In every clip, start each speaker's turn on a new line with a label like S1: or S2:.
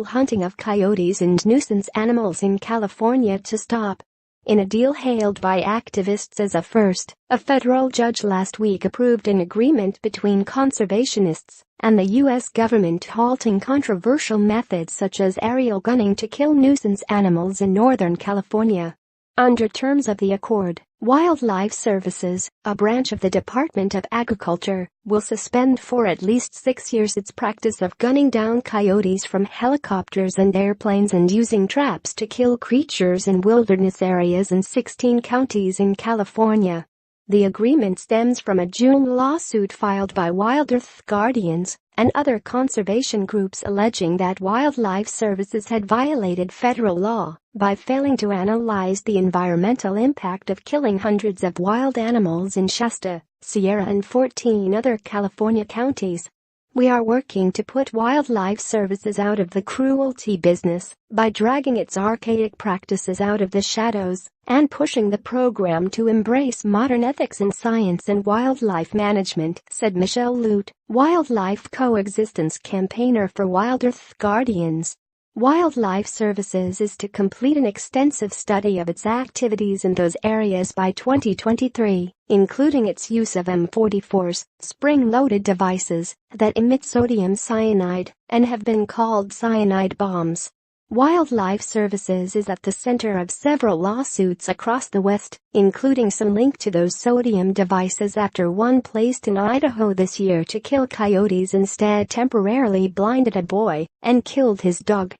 S1: hunting of coyotes and nuisance animals in California to stop. In a deal hailed by activists as a first, a federal judge last week approved an agreement between conservationists and the U.S. government halting controversial methods such as aerial gunning to kill nuisance animals in Northern California. Under terms of the accord, Wildlife Services, a branch of the Department of Agriculture, will suspend for at least 6 years its practice of gunning down coyotes from helicopters and airplanes and using traps to kill creatures in wilderness areas in 16 counties in California. The agreement stems from a June lawsuit filed by WildEarth Guardians and other conservation groups alleging that Wildlife Services had violated federal law by failing to analyze the environmental impact of killing hundreds of wild animals in Shasta, Sierra and 14 other California counties. We are working to put Wildlife Services out of the cruelty business by dragging its archaic practices out of the shadows and pushing the program to embrace modern ethics in science and wildlife management, said Michelle Lute, wildlife coexistence campaigner for WildEarth Guardians. Wildlife Services is to complete an extensive study of its activities in those areas by 2023, including its use of M44s, spring-loaded devices that emit sodium cyanide and have been called cyanide bombs. Wildlife Services is at the center of several lawsuits across the West, including some linked to those sodium devices after one placed in Idaho this year to kill coyotes instead temporarily blinded a boy and killed his dog.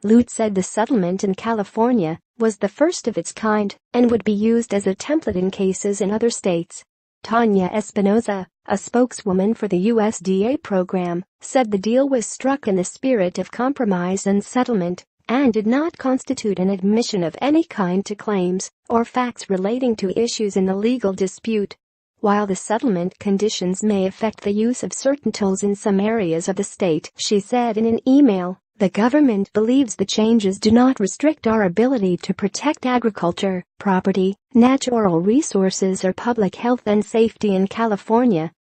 S1: Lute said the settlement in California was the first of its kind and would be used as a template in cases in other states. Tanya Espinoza, a spokeswoman for the USDA program, said the deal was struck in the spirit of compromise and settlement and did not constitute an admission of any kind to claims or facts relating to issues in the legal dispute. While the settlement conditions may affect the use of certain tools in some areas of the state, she said in an email, the government believes the changes do not restrict our ability to protect agriculture, property, natural resources or public health and safety in California.